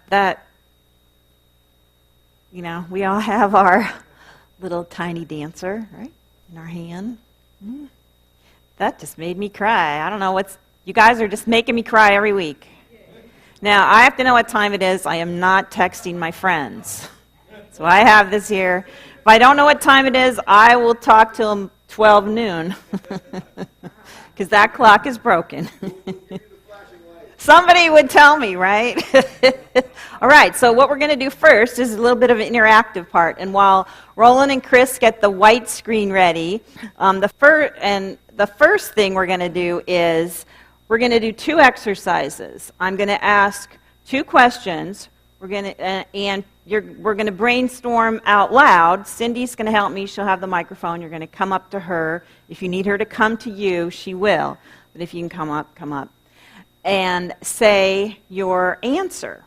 that, we all have our little tiny dancer, right, in our hand. That just made me cry. I don't know you guys are just making me cry every week. Now, I have to know what time it is. I am not texting my friends. So I have this here. If I don't know what time it is, I will talk till 12 noon. Because that clock is broken. Somebody would tell me, right? All right, so what we're going to do first is a little bit of an interactive part. And while Roland and Chris get the white screen ready, the first thing we're going to do is we're going to do 2 exercises. I'm going to ask 2 questions. We're going to brainstorm out loud. Cindy's going to help me. She'll have the microphone. You're going to come up to her. If you need her to come to you, she will. But if you can come up, come up. And say your answer.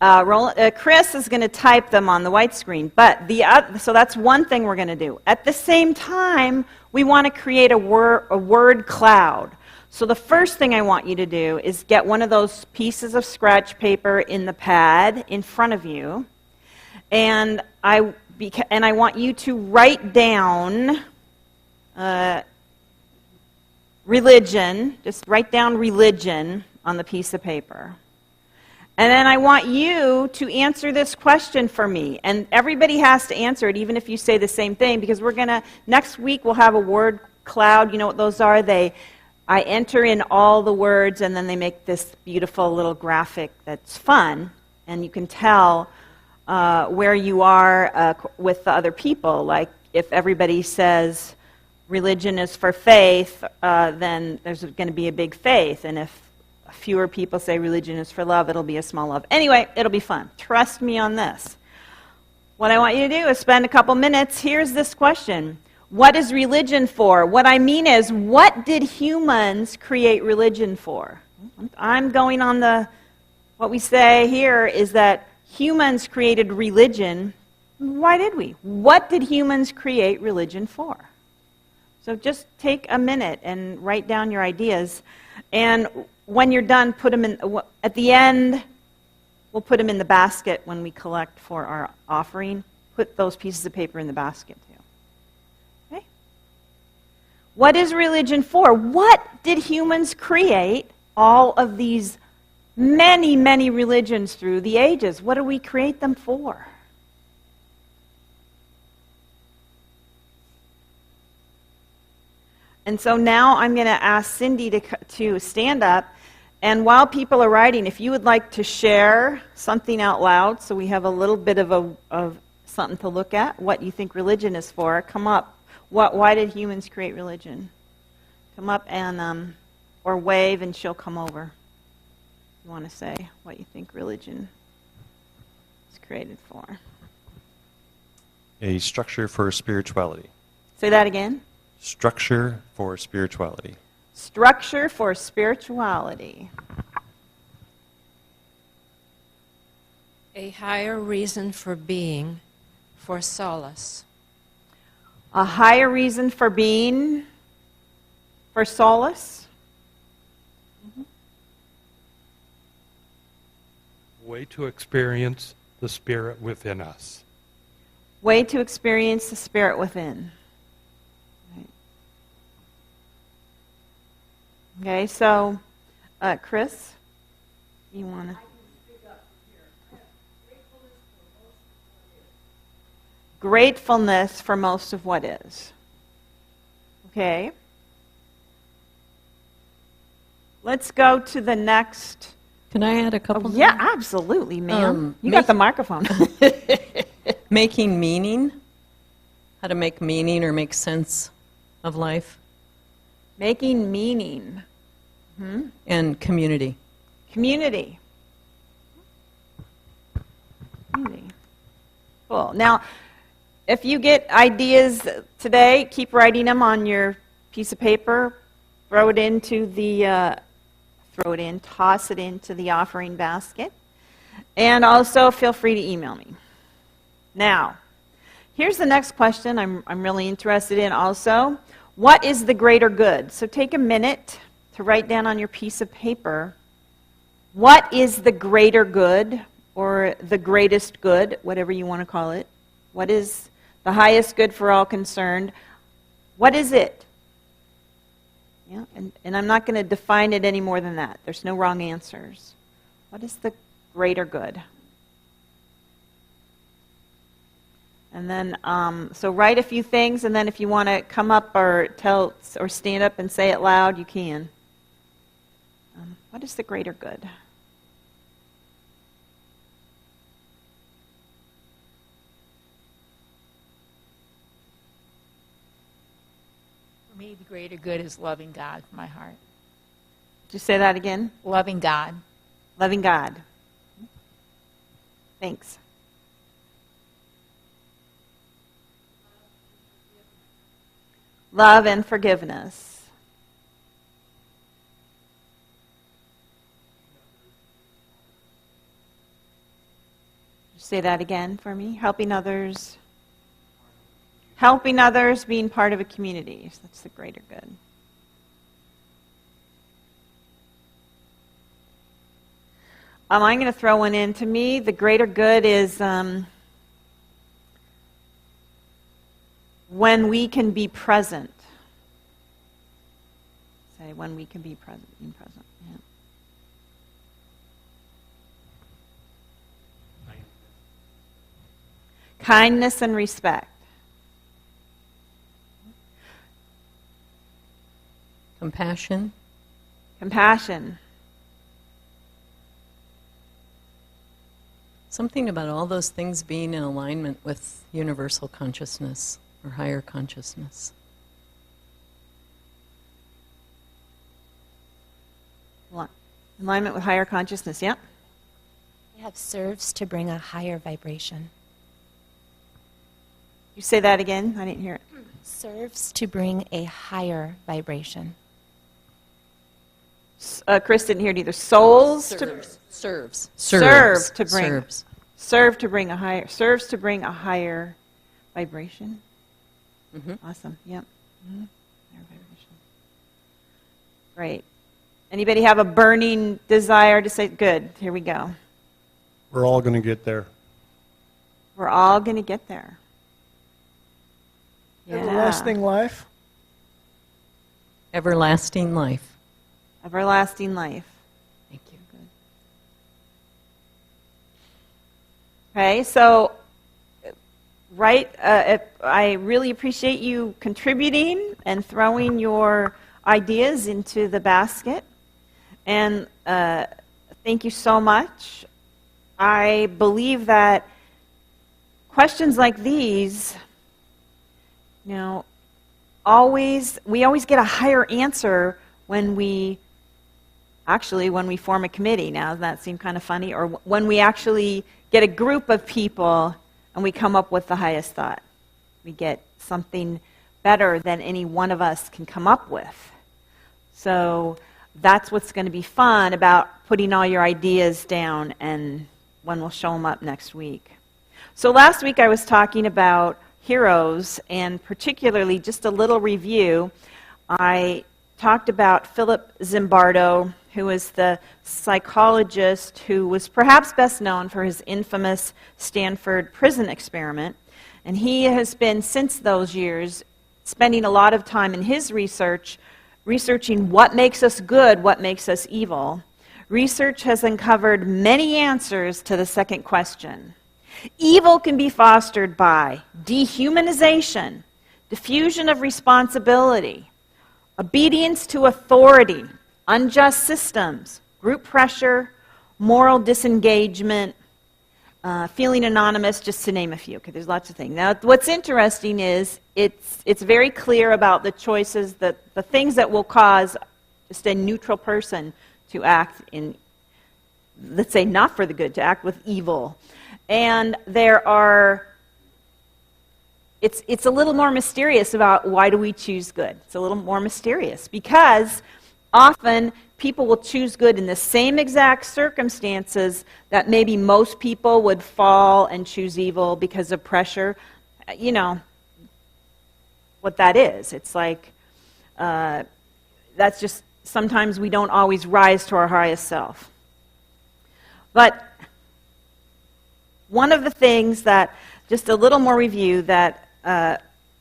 Chris is going to type them on the white screen. But so that's one thing we're going to do. At the same time, we want to create a word cloud. So the first thing I want you to do is get one of those pieces of scratch paper in the pad in front of you. And I want you to write down religion. Just write down religion on the piece of paper. And then I want you to answer this question for me. And everybody has to answer it, even if you say the same thing, because next week we'll have a word cloud. You know what those are? I enter in all the words, and then they make this beautiful little graphic that's fun, and you can tell where you are with the other people. Like if everybody says religion is for faith, then there's going to be a big faith, and if fewer people say religion is for love, it'll be a small love. Anyway, it'll be fun. Trust me on this. What I want you to do is spend a couple minutes. Here's this question. What is religion for? What I mean is, what did humans create religion for? I'm going on what we say here is that humans created religion. Why did we? What did humans create religion for? So just take a minute and write down your ideas. And when you're done, put them at the end, we'll put them in the basket when we collect for our offering. Put those pieces of paper in the basket too. Okay? What is religion for? What did humans create all of these many, many religions through the ages? What do we create them for? And so now I'm going to ask Cindy to stand up. And while people are writing, if you would like to share something out loud so we have a little bit of something to look at, what you think religion is for, come up. Why did humans create religion? Come up and or wave and she'll come over. You want to say what you think religion is created for. A structure for spirituality. Say that again. Structure for spirituality. Structure for spirituality. A higher reason for being, for solace. A higher reason for being, for solace. Way to experience the Spirit within us. Way to experience the Spirit within. Okay, so, Chris, you want to? Gratefulness for most of what is. Okay. Let's go to the next. Can I add a couple? Yeah, absolutely, ma'am. You got the microphone. Making meaning. How to make meaning or make sense of life. Making meaning. And community. Community. Community. Cool. Now, if you get ideas today, keep writing them on your piece of paper. Throw it into toss it into the offering basket. And also, feel free to email me. Now, here's the next question I'm really interested in also. What is the greater good? So take a minute to write down on your piece of paper, what is the greater good? or the greatest good, whatever you want to call it. What is the highest good for all concerned? What is it? Yeah, and I'm not going to define it any more than that. There's no wrong answers. What is the greater good? And then, so write a few things, and then if you want to come up or tell or stand up and say it loud, you can. What is the greater good? For me, the greater good is loving God from my heart. Did you say that again? Loving God. Loving God. Thanks. Love and forgiveness. Say that again for me. Helping others. Helping others, being part of a community. That's the greater good. I'm going to throw one in. To me, the greater good is when we can be present. Say, when we can be present. Being present. Yeah. Kindness and respect. Compassion. Compassion. Something about all those things being in alignment with universal consciousness or higher consciousness. Alignment with higher consciousness, yeah. It serves to bring a higher vibration. You say that again? I didn't hear it. Serves to bring a higher vibration. Chris didn't hear it either. Souls Serves. serve to bring Serves. serve to bring a higher serves to bring a higher vibration. Mm-hmm. Awesome. Yep. Mm-hmm. Higher vibration. Great. Anybody have a burning desire to say, good, here we go. We're all going to get there. We're all going to get there. Yeah. Everlasting life. Everlasting life. Everlasting life. Thank you. Good. Okay, so I really appreciate you contributing and throwing your ideas into the basket. And thank you so much. I believe that questions like these, we always get a higher answer when we form a committee. Now, doesn't that seem kind of funny? Or when we actually get a group of people and we come up with the highest thought. We get something better than any one of us can come up with. So that's what's going to be fun about putting all your ideas down, and when we'll show them up next week. So last week I was talking about heroes, and particularly just a little review. I talked about Philip Zimbardo, who is the psychologist who was perhaps best known for his infamous Stanford prison experiment. And he has been, since those years, spending a lot of time in his researching what makes us good, what makes us evil. Research has uncovered many answers to the second question. Evil can be fostered by dehumanization, diffusion of responsibility, obedience to authority, unjust systems, group pressure, moral disengagement, feeling anonymous, just to name a few, because there's lots of things. Now, what's interesting is it's very clear about the choices, the things that will cause just a neutral person to act in, let's say, not for the good, to act with evil. And it's a little more mysterious about why do we choose good. It's a little more mysterious because often people will choose good in the same exact circumstances that maybe most people would fall and choose evil because of pressure. You know what that is. It's like that's just sometimes we don't always rise to our highest self. But One of the things that, just a little more review, that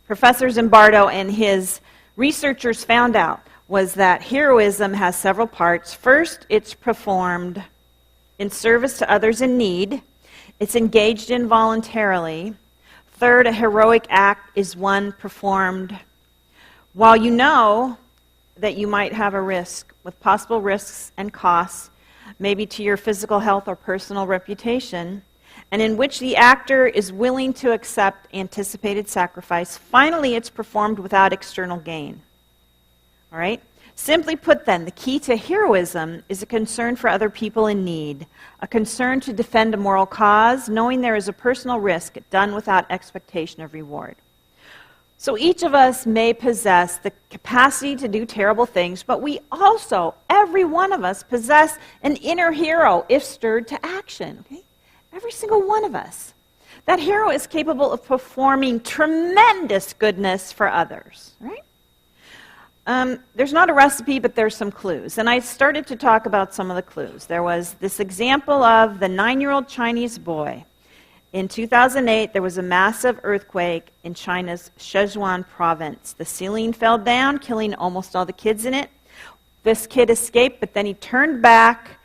Professor Zimbardo and his researchers found out was that heroism has several parts. First, it's performed in service to others in need. It's engaged in voluntarily. Third, a heroic act is one performed while you know that you might have a risk, with possible risks and costs, maybe to your physical health or personal reputation, and in which the actor is willing to accept anticipated sacrifice. Finally, it's performed without external gain. All right? Simply put then, the key to heroism is a concern for other people in need, a concern to defend a moral cause, knowing there is a personal risk done without expectation of reward. So each of us may possess the capacity to do terrible things, but we also, every one of us, possess an inner hero if stirred to action. Okay? Every single one of us. That hero is capable of performing tremendous goodness for others, right? There's not a recipe, but there's some clues. And I started to talk about some of the clues. There was this example of the 9-year-old Chinese boy. In 2008, there was a massive earthquake in China's Sichuan province. The ceiling fell down, killing almost all the kids in it. This kid escaped, but then he turned back.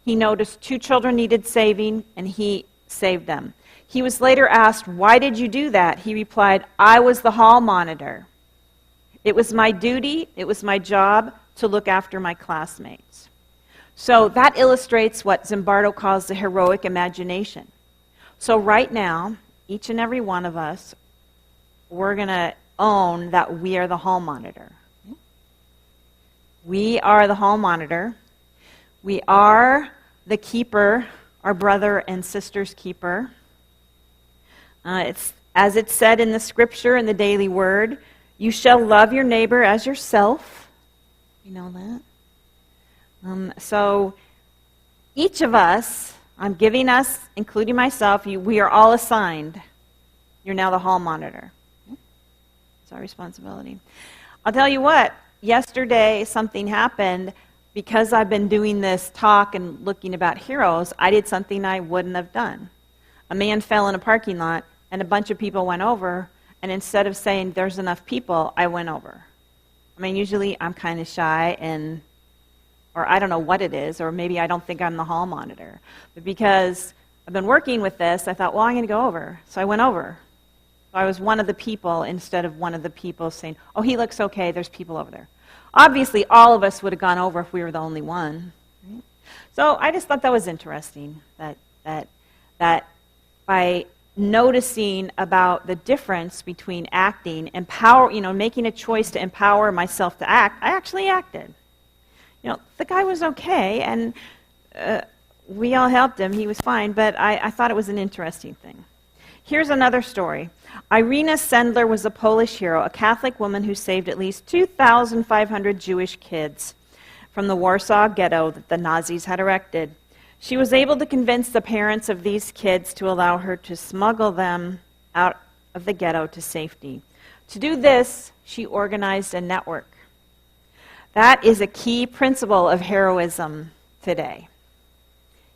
He noticed 2 children needed saving, and he saved them. He was later asked, "Why did you do that?" He replied, "I was the hall monitor. It was my duty, it was my job to look after my classmates." So that illustrates what Zimbardo calls the heroic imagination. So right now, each and every one of us, we're going to own that we are the hall monitor. We are the hall monitor. We are the keeper, our brother and sister's keeper. It's as it's said in the scripture in the daily word, you shall love your neighbor as yourself. You know that? So each of us, I'm giving us, including myself, we are all assigned. You're now the hall monitor. It's our responsibility. I'll tell you what, yesterday something happened. Because I've been doing this talk and looking about heroes, I did something I wouldn't have done. A man fell in a parking lot, and a bunch of people went over, and instead of saying there's enough people, I went over. I mean, usually I'm kind of shy, or I don't know what it is, or maybe I don't think I'm the hall monitor. But because I've been working with this, I thought, well, I'm going to go over. So I went over. So I was one of the people instead of one of the people saying, oh, he looks okay, there's people over there. Obviously, all of us would have gone over if we were the only one. Right? So I just thought that was interesting, that by noticing about the difference between acting and power, making a choice to empower myself to act, I actually acted. The guy was okay, and we all helped him. He was fine, but I thought it was an interesting thing. Here's another story. Irina Sendler was a Polish hero, a Catholic woman who saved at least 2,500 Jewish kids from the Warsaw Ghetto that the Nazis had erected. She was able to convince the parents of these kids to allow her to smuggle them out of the ghetto to safety. To do this, she organized a network. That is a key principle of heroism today.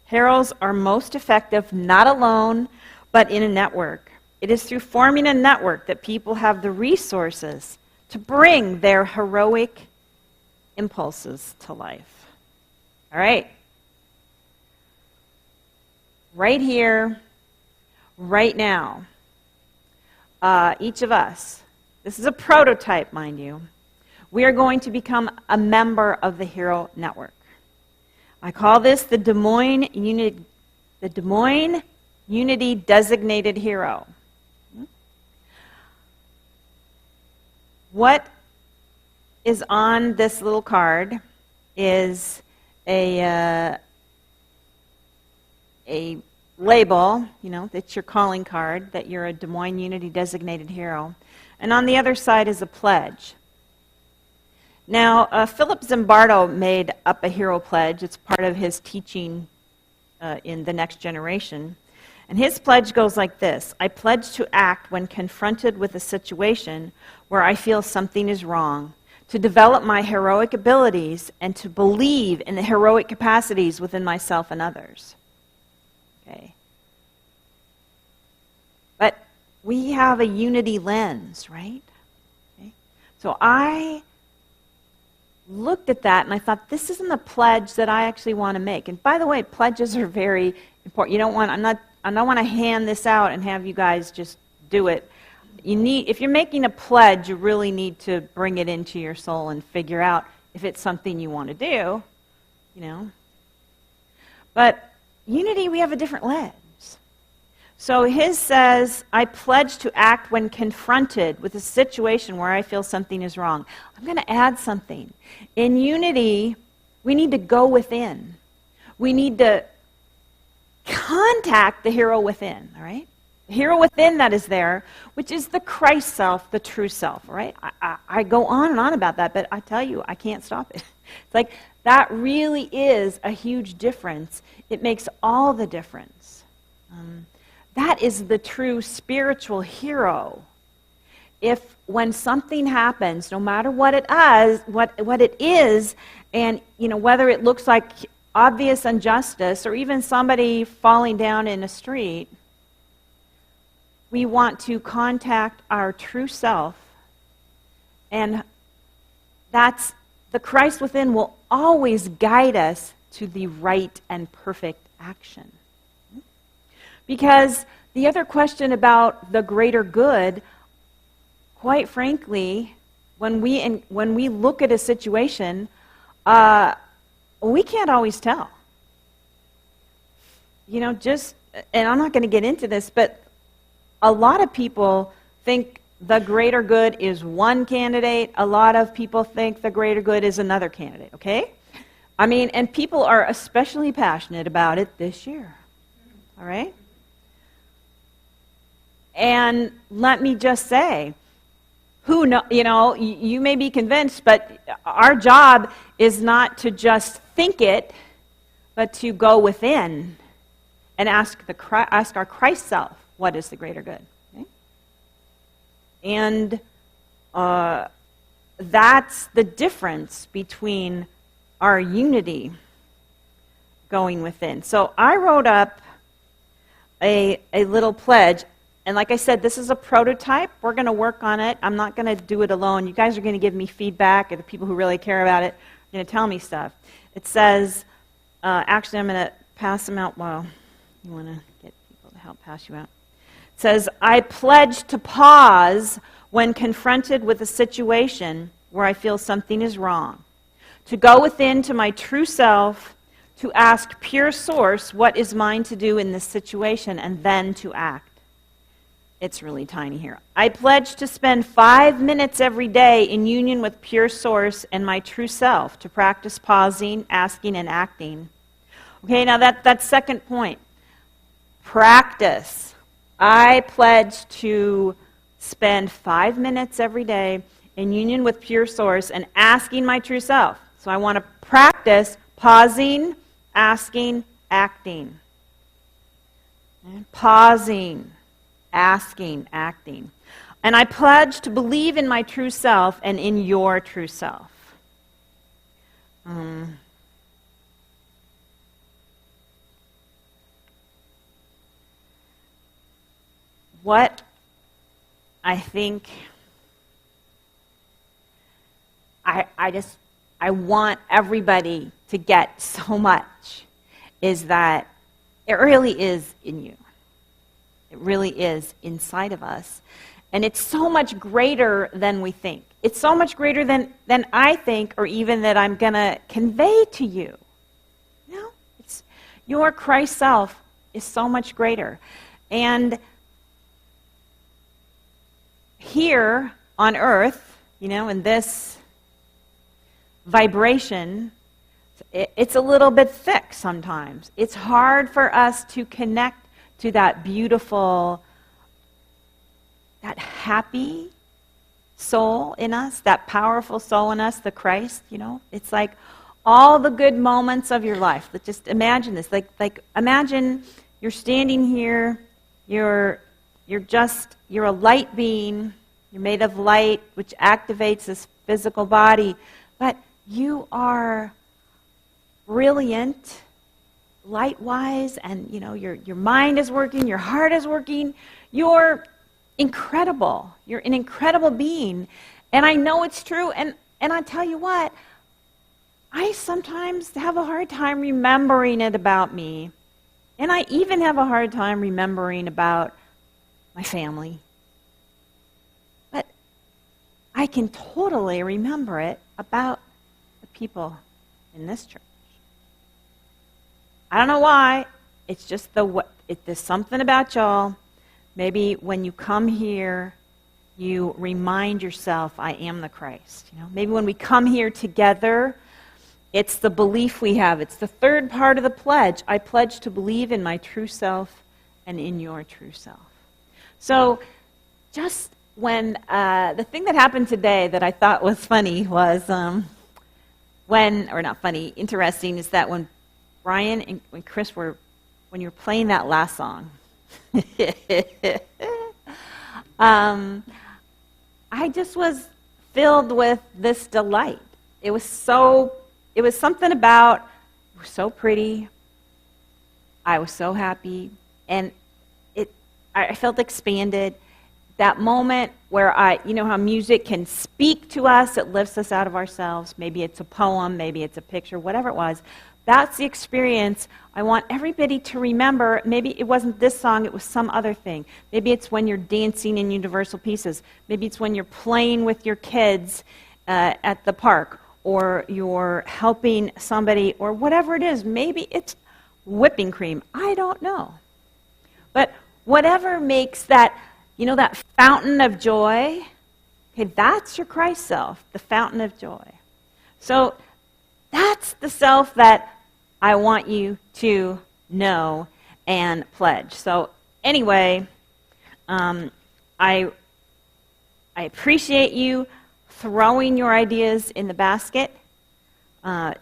Heroes are most effective not alone, but in a network. It is through forming a network that people have the resources to bring their heroic impulses to life. All right. Right here, right now, each of us, this is a prototype, mind you, we are going to become a member of the Hero Network. I call this the Des Moines Unity Designated Hero. What is on this little card is a label, that's your calling card, that you're a Des Moines Unity Designated Hero. And on the other side is a pledge. Now, Philip Zimbardo made up a hero pledge. It's part of his teaching in the next generation. And his pledge goes like this: I pledge to act when confronted with a situation where I feel something is wrong, to develop my heroic abilities, and to believe in the heroic capacities within myself and others. Okay. we have a unity lens, right? Okay. So I looked at that and I thought, this isn't a pledge that I actually want to make. And by the way, pledges are very important. You don't want, I don't want to hand this out and have you guys just do it. If you're making a pledge, you really need to bring it into your soul and figure out if it's something you want to do, you know. But unity, we have a different lens. So his says, I pledge to act when confronted with a situation where I feel something is wrong. I'm going to add something. In unity, we need to go within. We need to contact the hero within, all right? The hero within that is there, which is the Christ self, the true self, right? I go on and on about that, but I tell you, I can't stop it. It's like that really is a huge difference. It makes all the difference. That is the true spiritual hero. If when something happens, no matter what it is, and whether it looks like obvious injustice or even somebody falling down in a street, we want to contact our true self, and that's the Christ within will always guide us to the right and perfect action. Because the other question about the greater good, quite frankly, when we look at a situation, we can't always tell. And I'm not going to get into this, but a lot of people think the greater good is one candidate. A lot of people think the greater good is another candidate, okay? And people are especially passionate about it this year, all right? And let me just say, you may be convinced, but our job is not to just think it, but to go within and ask our Christ self, what is the greater good? Okay? And that's the difference between our unity going within. So I wrote up a little pledge. And like I said, this is a prototype. We're going to work on it. I'm not going to do it alone. You guys are going to give me feedback, and the people who really care about it are going to tell me stuff. It says, actually, I'm going to pass them out. Well, you want to get people to help pass you out. It says, I pledge to pause when confronted with a situation where I feel something is wrong, to go within to my true self, to ask pure source what is mine to do in this situation, and then to act. It's really tiny here. I pledge to spend 5 minutes every day in union with pure source and my true self, to practice pausing, asking, and acting. Okay, now that second point. Practice. I pledge to spend 5 minutes every day in union with pure source and asking my true self. So I want to practice pausing, asking, acting. And pausing, asking, acting. And I pledge to believe in my true self and in your true self. What I think I want everybody to get so much is that it really is in you. It really is inside of us. And it's so much greater than we think. It's so much greater than I think, or even that I'm going to convey to you. It's your Christ self is so much greater. And here on earth, in this vibration, it's a little bit thick sometimes. It's hard for us to connect to that beautiful, that happy soul in us, that powerful soul in us, the Christ, It's like all the good moments of your life. Just imagine this. Like imagine you're standing here, you're a light being, you're made of light, which activates this physical body, but you are brilliant, light-wise, and your mind is working, your heart is working, you're incredible. You're an incredible being. And I know it's true. And I tell you what, I sometimes have a hard time remembering it about me. And I even have a hard time remembering about my family. But I can totally remember it about the people in this church. I don't know why. It's just there's something about y'all. Maybe when you come here, you remind yourself, I am the Christ. You know, maybe when we come here together, it's the belief we have. It's the third part of the pledge. I pledge to believe in my true self and in your true self. So just when the thing that happened today that I thought was funny was interesting, is that when Brian and when Chris when you were playing that last song, I just was filled with this delight. It was something about, it was so pretty, I was so happy, and I felt expanded. That moment where you know how music can speak to us, it lifts us out of ourselves. Maybe it's a poem, maybe it's a picture, whatever it was. That's the experience I want everybody to remember. Maybe it wasn't this song, it was some other thing. Maybe it's when you're dancing in Universal Pieces. Maybe it's when you're playing with your kids at the park, or you're helping somebody, or whatever it is. Maybe it's whipping cream. I don't know. But whatever makes that, you know, that fountain of joy, okay, that's your Christ self, the fountain of joy. So that's the self that I want you to know and pledge. So anyway, I appreciate you throwing your ideas in the basket.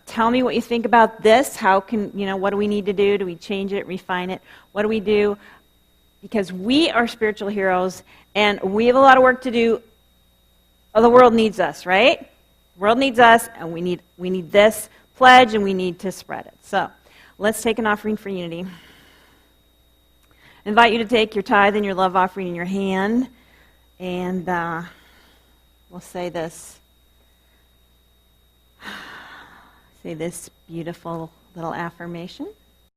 Tell me what you think about this. What do we need to do? Do we change it, refine it? What do we do? Because we are spiritual heroes, and we have a lot of work to do. Oh, the world needs us, right? The world needs us, and we need this pledge, and we need to spread it. So let's take an offering for unity. I invite you to take your tithe and your love offering in your hand, and we'll say this. Say this beautiful little affirmation.